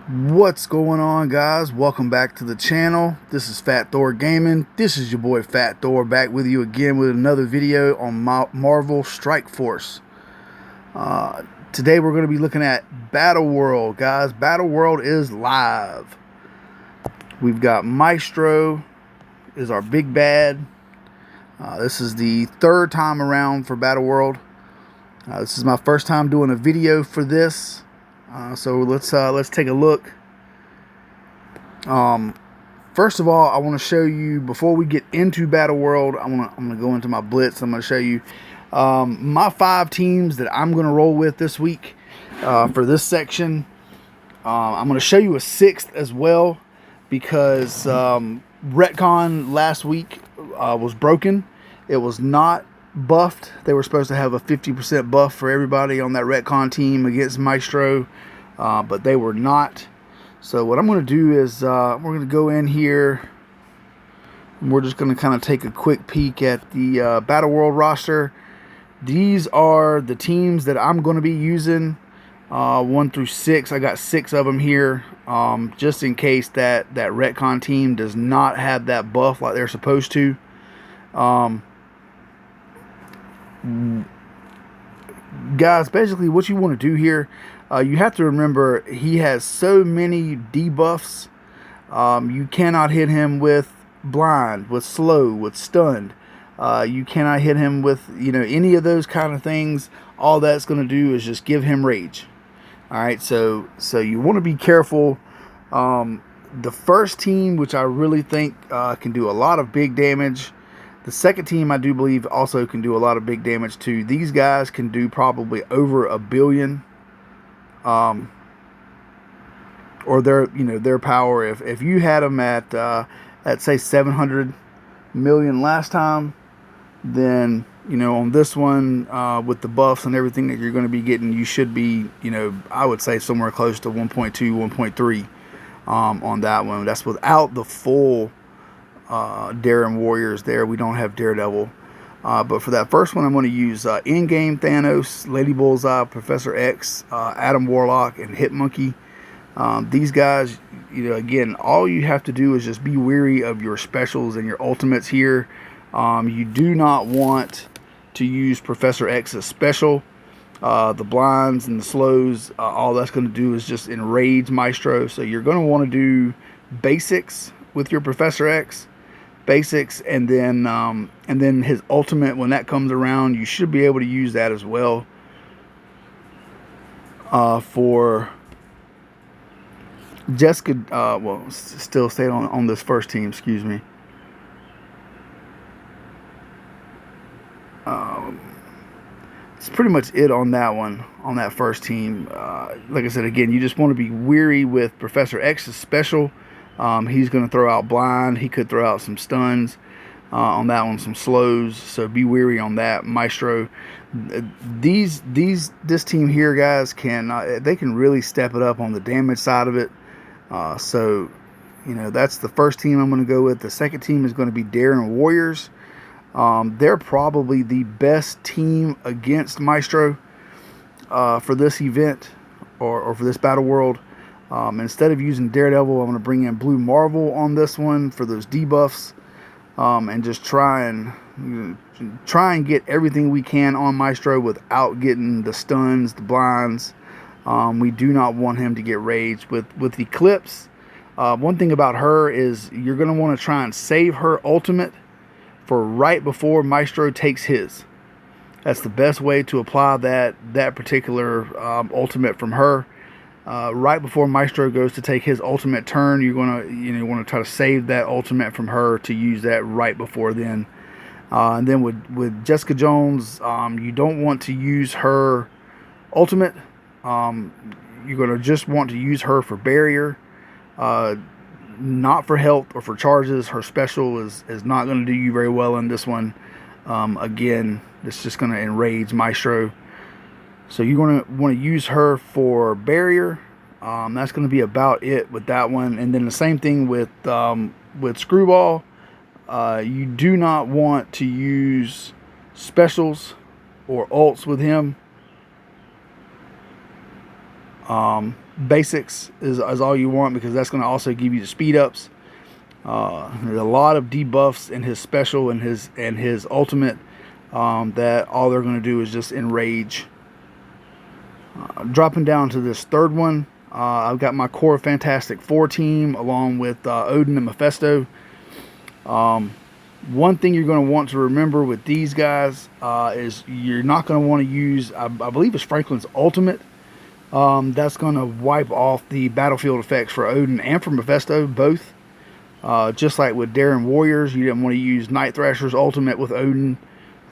What's going on, guys? Welcome back to the channel. This is Fat Thor Gaming. This is your boy Fat Thor back with you again with another video on Marvel Strike Force. Today we're going to be looking at Battle World, guys. Battle World is live. We've got Maestro is our big bad. This is the third time around for Battle World. This is my first time doing a video for this. So let's take a look. First of all, I want to show you, before we get into Battle World, I'm gonna go into my blitz. I'm gonna show you my 5 teams that I'm gonna roll with this week for this section. I'm gonna show you a 6th as well, because retcon last week was broken. It was not buffed. They were supposed to have a 50% buff for everybody on that retcon team against Maestro, but they were not. So what I'm going to do is we're going to go in here and we're just going to kind of take a quick peek at the Battle World roster. These are the teams that I'm going to be using, 1 through 6. I got 6 of them here, just in case that retcon team does not have that buff like they're supposed to. Guys, basically what you want to do here, you have to remember he has so many debuffs. You cannot hit him with blind, with slow, with stunned. You cannot hit him with, any of those kind of things. All that's going to do is just give him rage. All right, so you want to be careful. The first team, which I really think can do a lot of big damage. The second team, I do believe, also can do a lot of big damage too. These guys can do probably over 1 billion, or their power. If you had them at say 700 million last time, then on this one with the buffs and everything that you're going to be getting, you should be I would say somewhere close to 1.2, 1.3 on that one. That's without the full Darren Warriors there. We don't have Daredevil, but for that first one I'm going to use in-game Thanos, Lady Bullseye, Professor X, Adam Warlock, and Hit Monkey. These guys, again, all you have to do is just be wary of your specials and your ultimates here. You do not want to use Professor X's special. The blinds and the slows, all that's going to do is just enrage Maestro. So you're going to want to do basics with your Professor X. Basics, and then his ultimate, when that comes around, you should be able to use that as well. For Jessica, still stay on this first team, excuse me. It's pretty much it on that one, on that first team. Like I said, again, you just want to be weary with Professor X's special. He's going to throw out blind. He could throw out some stuns on that one, some slows. So be wary on that. Maestro. This team here, guys, they can really step it up on the damage side of it. So that's the first team I'm going to go with. The second team is going to be Darren Warriors. They're probably the best team against Maestro for this event or for this Battle World. Instead of using Daredevil, I'm going to bring in Blue Marvel on this one for those debuffs, and just try and get everything we can on Maestro without getting the stuns, the blinds. We do not want him to get raged with Eclipse. One thing about her is you're going to want to try and save her ultimate for right before Maestro takes his. That's the best way to apply that particular ultimate from her. Right before Maestro goes to take his ultimate turn, you're gonna want to try to save that ultimate from her to use that right before then. And then with Jessica Jones, you don't want to use her ultimate. You're gonna just want to use her for barrier, not for health or for charges. Her special is not going to do you very well in this one. Again, it's just going to enrage Maestro. So you're going to want to use her for barrier. That's going to be about it with that one. And then the same thing with Screwball. You do not want to use specials or ults with him. basics is all you want, because that's going to also give you the speed ups. There's a lot of debuffs in his special and his ultimate that all they're going to do is just enrage. Dropping down to this third one, I've got my core Fantastic Four team along with Odin and Mephisto. One thing you're going to want to remember with these guys is you're not going to want to use, I believe it's Franklin's ultimate. That's going to wipe off the battlefield effects for Odin and for Mephisto, both. Just like with Darren Warriors, you didn't want to use Night Thrasher's ultimate with Odin.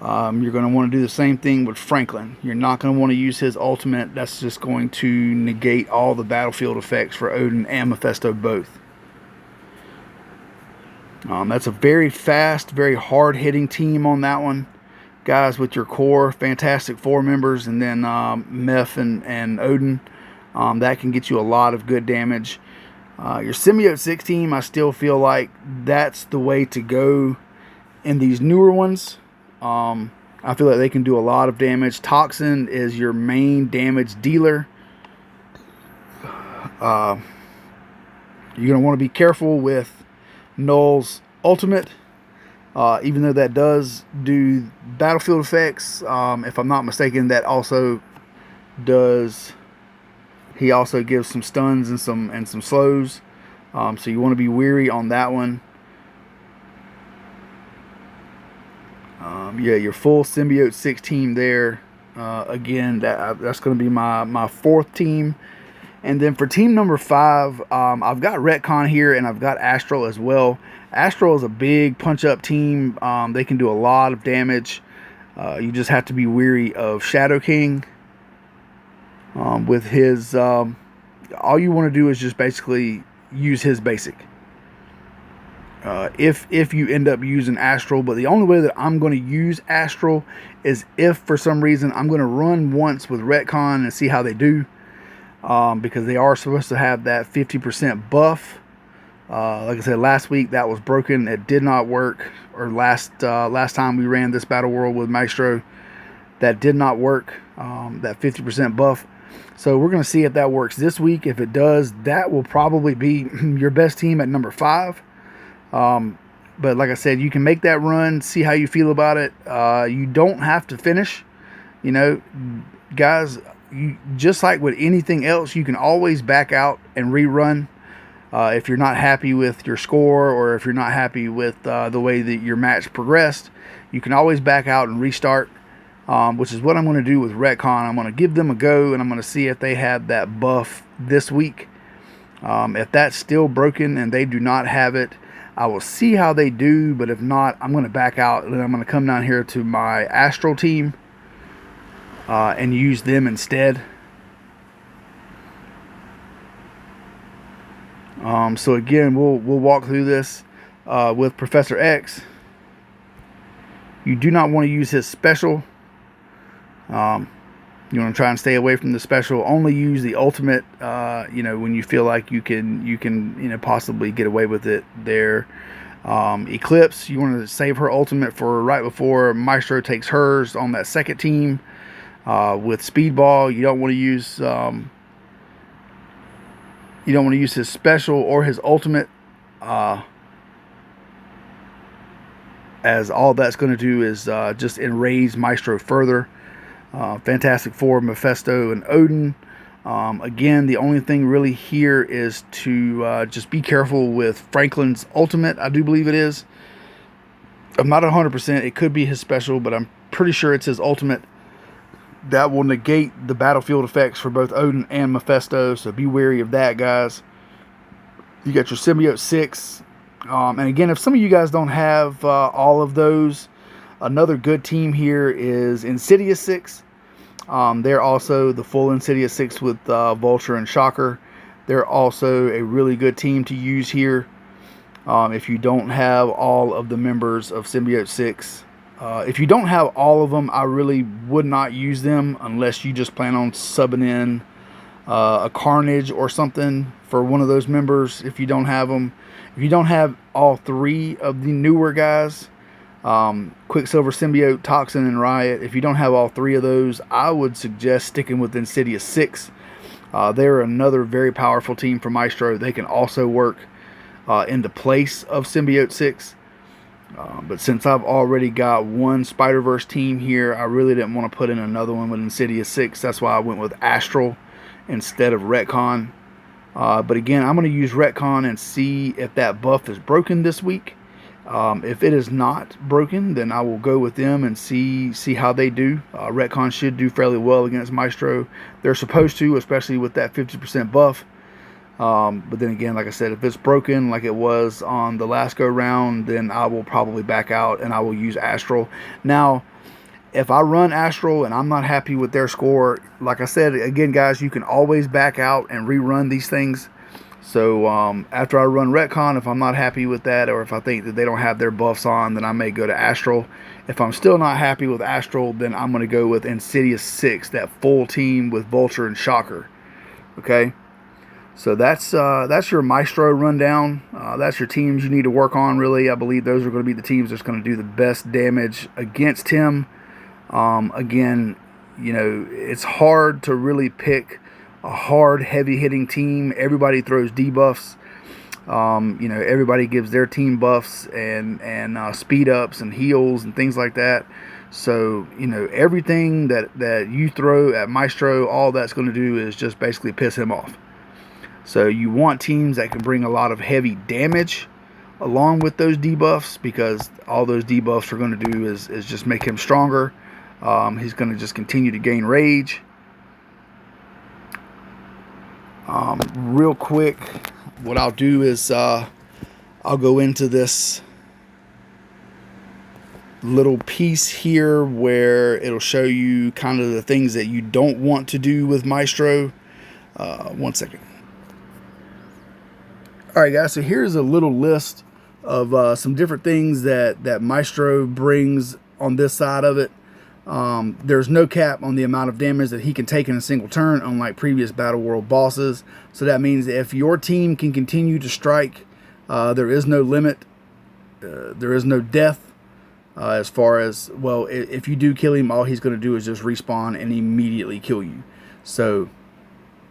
You're going to want to do the same thing with Franklin. You're not going to want to use his ultimate. That's just going to negate all the battlefield effects for Odin and Mephisto both. That's a very fast, very hard-hitting team on that one. Guys with your core Fantastic Four members, and then Meph and Odin. That can get you a lot of good damage. Your Symbiote 6 team, I still feel like that's the way to go in these newer ones. I feel like they can do a lot of damage. Toxin is your main damage dealer. You're going to want to be careful with Null's ultimate. Even though that does do battlefield effects, if I'm not mistaken, that also does... He also gives some stuns and some slows. So you want to be wary on that one. Yeah, your full Symbiote 6 team there. Again, that's going to be my fourth team. And then for team number 5, I've got Retcon here, and I've got Astral as well. Astral is a big punch-up team. They can do a lot of damage. You just have to be wary of Shadow King. With his, all you want to do is just basically use his basic. If you end up using Astral, but the only way that I'm going to use Astral is if for some reason I'm going to run once with Retcon and see how they do, because they are supposed to have that 50% buff. Like I said, last week that was broken. It did not work. Or last time we ran this Battle World with Maestro, that did not work. That 50% buff. So we're going to see if that works this week. If it does, that will probably be your best team at number 5. But like I said, you can make that run, see how you feel about it. You don't have to finish. You know, guys, just like with anything else, you can always back out and rerun. If you're not happy with your score, or if you're not happy with the way that your match progressed, you can always back out and restart. Which is what I'm going to do with Retcon. I'm going to give them a go, and I'm going to see if they have that buff this week. If that's still broken and they do not have it, I will see how they do. But if not, I'm going to back out, and then I'm going to come down here to my Astral team and use them instead. So again, we'll walk through this with Professor X. You do not want to use his special. You want to try and stay away from the special. Only use the ultimate, when you feel like you can possibly get away with it there. Eclipse, you want to save her ultimate for right before Maestro takes hers on that second team. With Speedball, you don't want to use his special or his ultimate, as all that's going to do is just enrage Maestro further. Fantastic Four, Mephisto, and Odin. Again, the only thing really here is to just be careful with Franklin's ultimate. I do believe it is. I'm not 100%. It could be his special, but I'm pretty sure it's his ultimate. That will negate the battlefield effects for both Odin and Mephisto, so be wary of that, guys. You got your Symbiote 6. And again, if some of you guys don't have all of those, another good team here is Insidious 6. They're also the full Insidious 6 with Vulture and Shocker. They're also a really good team to use here. If you don't have all of the members of Symbiote 6. If you don't have all of them, I really would not use them unless you just plan on subbing in a Carnage or something for one of those members. If you don't have them, if you don't have all 3 of the newer guys, Quicksilver, Symbiote, Toxin, and Riot, if you don't have all 3 of those, I would suggest sticking with Insidious 6. They're another very powerful team for Maestro. They can also work in the place of Symbiote 6. But since I've already got one Spider-Verse team here, I really didn't want to put in another one with Insidious 6. That's why I went with Astral instead of Retcon. But again, I'm going to use Retcon and see if that buff is broken this week. If it is not broken, then I will go with them and see how they do. Retcon should do fairly well against Maestro. They're supposed to, especially with that 50% buff. But then again, like I said, if it's broken like it was on the last go round, then I will probably back out and I will use Astral. Now, if I run Astral and I'm not happy with their score, like I said, again, guys, you can always back out and rerun these things. So after I run Retcon, if I'm not happy with that, or if I think that they don't have their buffs on, then I may go to Astral. If I'm still not happy with Astral, then I'm going to go with Insidious 6, that full team with Vulture and Shocker. Okay? So that's your Maestro rundown. That's your teams you need to work on, really. I believe those are going to be the teams that's going to do the best damage against him. Again, you know, it's hard to really pick a hard, heavy-hitting team. Everybody throws debuffs. You know, everybody gives their team buffs and speed-ups and heals and things like that. So, you know, everything that you throw at Maestro, all that's going to do is just basically piss him off. So you want teams that can bring a lot of heavy damage along with those debuffs, because all those debuffs are going to do is just make him stronger. He's going to just continue to gain rage. Real quick, what I'll do is I'll go into this little piece here where it'll show you kind of the things that you don't want to do with Maestro. 1 second. Alright guys, so here's a little list of some different things that Maestro brings on this side of it. There's no cap on the amount of damage that he can take in a single turn, unlike previous Battle World bosses. So that means if your team can continue to strike, there is no limit. There is no death. As far as, well, if you do kill him, all he's going to do is just respawn and immediately kill you. So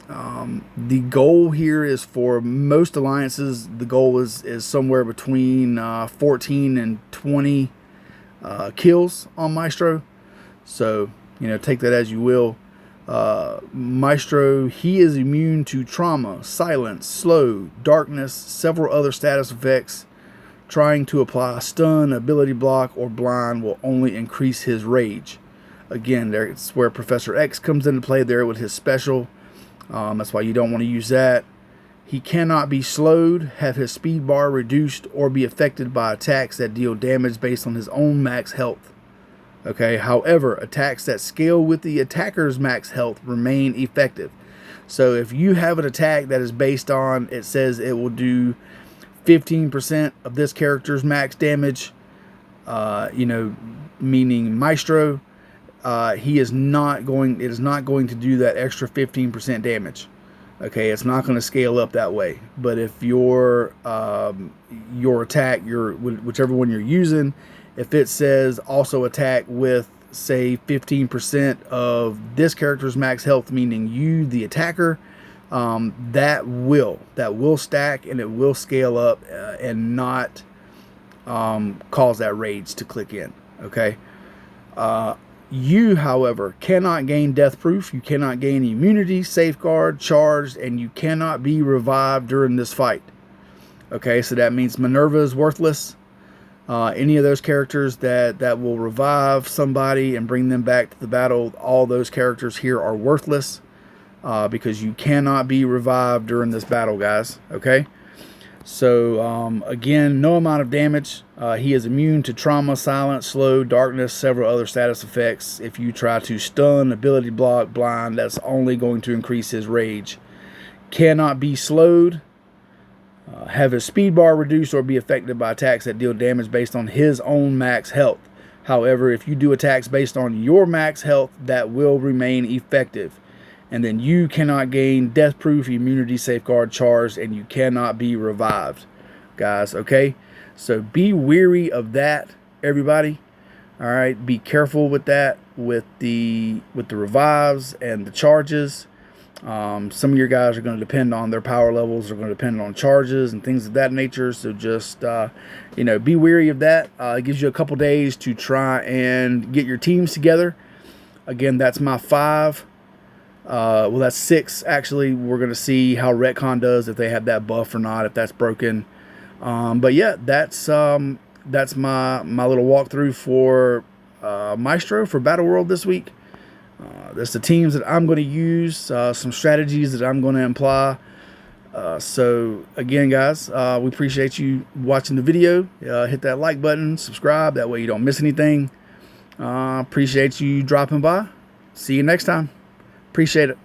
the goal here is, for most alliances, the goal is somewhere between 14 and 20 kills on Maestro. So, you know, take that as you will. Maestro, he is immune to trauma, silence, slow, darkness, several other status effects. Trying to apply a stun, ability block, or blind will only increase his rage. Again, it's where Professor X comes into play there with his special. That's why you don't want to use that. He cannot be slowed, have his speed bar reduced, or be affected by attacks that deal damage based on his own max health. Okay, however, attacks that scale with the attacker's max health remain effective. So if you have an attack that is based on, it says it will do 15% of this character's max damage, you know, meaning Maestro, it is not going to do that extra 15% damage. Okay, it's not going to scale up that way. But if your attack, whichever one you're using, if it says also attack with, say, 15% of this character's max health, meaning you, the attacker, that will stack and it will scale up and not cause that rage to click in. Okay. You, however, cannot gain death proof. You cannot gain immunity, safeguard, charged, and you cannot be revived during this fight. Okay, so that means Minerva is worthless. Any of those characters that will revive somebody and bring them back to the battle, all those characters here are worthless, because you cannot be revived during this battle, guys. Okay, so again, no amount of damage. He is immune to trauma, silence, slow, darkness, several other status effects. If you try to stun, ability block, blind, that's only going to increase his rage. Cannot be slowed. Have his speed bar reduced or be affected by attacks that deal damage based on his own max health. However, if you do attacks based on your max health, that will remain effective. And then you cannot gain death proof, immunity, safeguard, charged, and you cannot be revived, guys. Okay, so be wary of that, everybody. All right, be careful with that, with the revives and the charges. Some of your guys are going to depend on their power levels, are going to depend on charges and things of that nature. So just, be wary of that. It gives you a couple days to try and get your teams together. Again, that's my 5. Well, that's 6, actually. We're going to see how Retcon does, if they have that buff or not, if that's broken. But yeah, that's my little walkthrough for Maestro for Battleworld this week. That's the teams that I'm going to use, some strategies that I'm going to apply. So again, guys, we appreciate you watching the video. Hit that like button, subscribe, that way you don't miss anything. Appreciate you dropping by. See you next time. Appreciate it.